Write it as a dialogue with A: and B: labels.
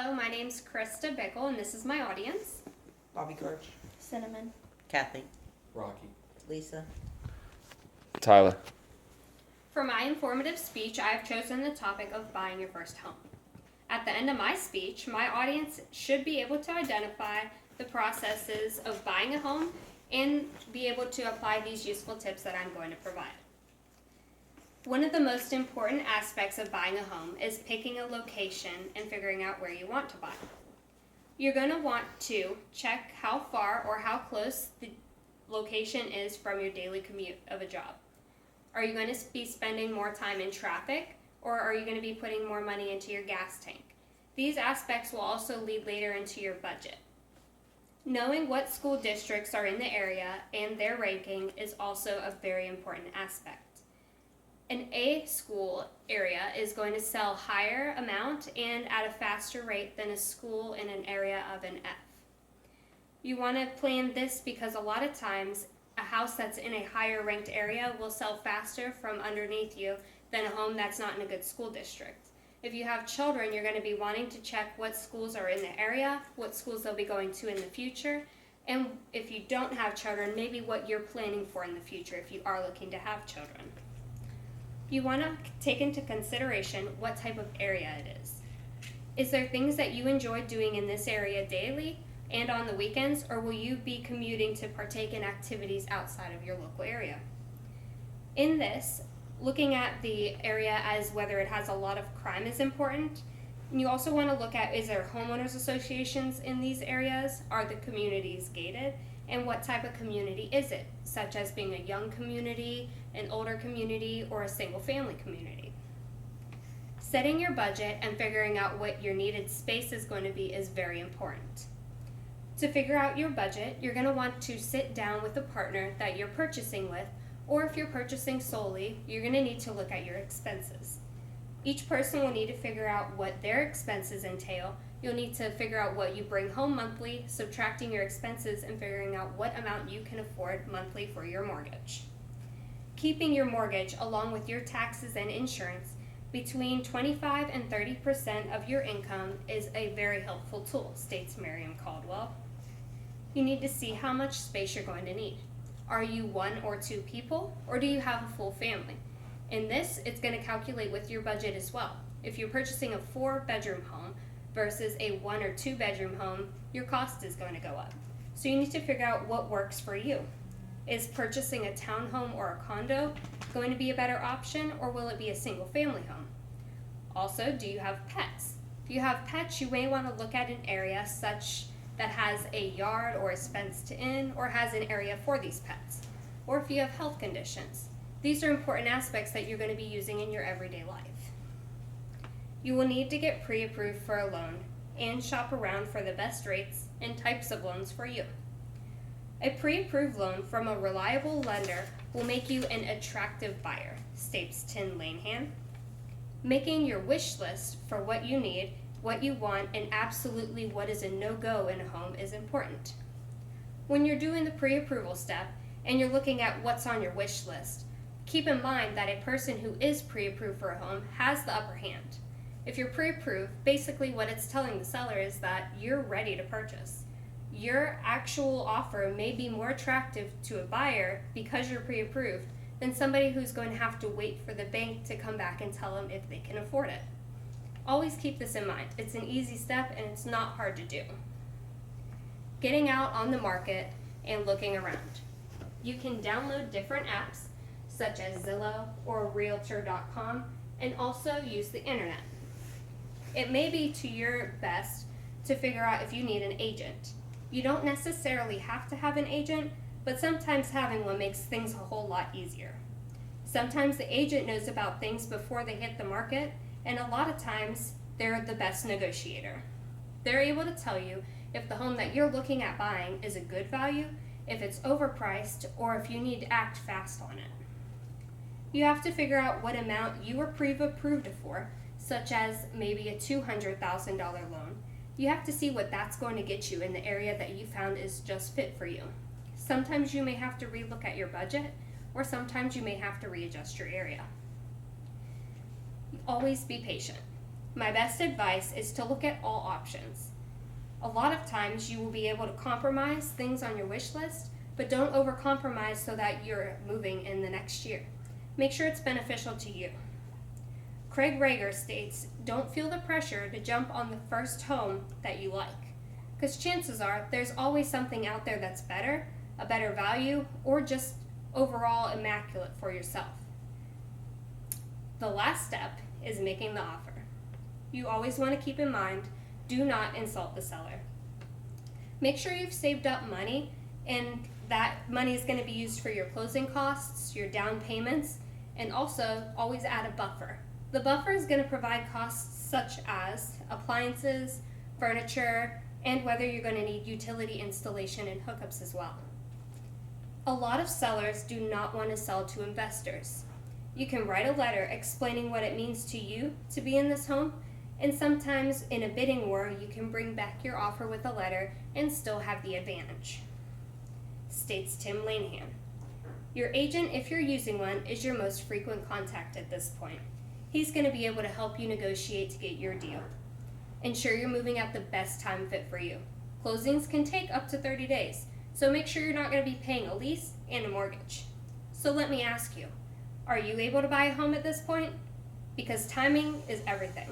A: Hello, my name's Krysta Bickle, and this is my audience.
B: Bobby Birch.
C: Cinnamon.
D: Kathy.
E: Rocky.
D: Lisa.
F: Tyler.
A: For my informative speech, I have chosen the topic of buying your first home. At the end of my speech, my audience should be able to identify the processes of buying a home and be able to apply these useful tips that I'm going to provide. One of the most important aspects of buying a home is picking a location and figuring out where you want to buy. You're going to want to check how far or how close the location is from your daily commute of a job. Are you going to be spending more time in traffic, or are you going to be putting more money into your gas tank? These aspects will also lead later into your budget. Knowing what school districts are in the area and their ranking is also a very important aspect. An A school area is going to sell higher amount and at a faster rate than a school in an area of an F. You want to plan this because a lot of times a house that's in a higher ranked area will sell faster from underneath you than a home that's not in a good school district. If you have children, you're going to be wanting to check what schools are in the area, what schools they'll be going to in the future, and if you don't have children, maybe what you're planning for in the future if you are looking to have children. You want to take into consideration what type of area it is. Is there things that you enjoy doing in this area daily and on the weekends, or will you be commuting to partake in activities outside of your local area? In this, looking at the area as whether it has a lot of crime is important. And you also want to look at, is there homeowners associations in these areas? Are the communities gated? And what type of community is it, such as being a young community, an older community, or a single family community? Setting your budget and figuring out what your needed space is going to be is very important. To figure out your budget, you're going to want to sit down with a partner that you're purchasing with, or if you're purchasing solely, you're going to need to look at your expenses. Each person will need to figure out what their expenses entail. You'll need to figure out what you bring home monthly, subtracting your expenses and figuring out what amount you can afford monthly for your mortgage. Keeping your mortgage along with your taxes and insurance between 25 and 30% of your income is a very helpful tool, states Miriam Caldwell. You need to see how much space you're going to need. Are you one or two people, or do you have a full family? In this, it's going to calculate with your budget as well. If you're purchasing a 4-bedroom home versus a 1 or 2 bedroom home, your cost is going to go up. So you need to figure out what works for you. Is purchasing a townhome or a condo going to be a better option, or will it be a single family home? Also, do you have pets? If you have pets, you may want to look at an area such that has a yard or is fenced in or has an area for these pets. Or if you have health conditions. These are important aspects that you're going to be using in your everyday life. You will need to get pre-approved for a loan and shop around for the best rates and types of loans for you. A pre-approved loan from a reliable lender will make you an attractive buyer, states Tim Lanehan. Making your wish list for what you need, what you want, and absolutely what is a no-go in a home is important. When you're doing the pre-approval step and you're looking at what's on your wish list, keep in mind that a person who is pre-approved for a home has the upper hand. If you're pre-approved, basically what it's telling the seller is that you're ready to purchase. Your actual offer may be more attractive to a buyer because you're pre-approved than somebody who's going to have to wait for the bank to come back and tell them if they can afford it. Always keep this in mind. It's an easy step and it's not hard to do. Getting out on the market and looking around. You can download different apps such as Zillow or Realtor.com and also use the internet. It may be to your best to figure out if you need an agent. You don't necessarily have to have an agent, but sometimes having one makes things a whole lot easier. Sometimes the agent knows about things before they hit the market, and a lot of times they're the best negotiator. They're able to tell you if the home that you're looking at buying is a good value, if it's overpriced, or if you need to act fast on it. You have to figure out what amount you were pre-approved for, such as maybe a $200,000 loan. You have to see what that's going to get you in the area that you found is just fit for you. Sometimes you may have to relook at your budget, or sometimes you may have to readjust your area. Always be patient. my best advice is to look at all options. A lot of times you will be able to compromise things on your wish list, but don't overcompromise so that you're moving in the next year. Make sure it's beneficial to you. Craig Rager states, don't feel the pressure to jump on the first home that you like, because chances are there's always something out there that's better, a better value, or just overall immaculate for yourself. The last step is making the offer. You always want to keep in mind, do not insult the seller. Make sure you've saved up money, and that money is going to be used for your closing costs, your down payments, and also always add a buffer. The buffer is going to provide costs such as appliances, furniture, and whether you're going to need utility installation and hookups as well. A lot of sellers do not want to sell to investors. You can write a letter explaining what it means to you to be in this home, and sometimes in a bidding war you can bring back your offer with a letter and still have the advantage. States Tim Lanahan. Your agent, if you're using one, is your most frequent contact at this point. He's going to be able to help you negotiate to get your deal. Ensure you're moving at the best time fit for you. Closings can take up to 30 days, so make sure you're not going to be paying a lease and a mortgage. So let me ask you, are you able to buy a home at this point? Because timing is everything.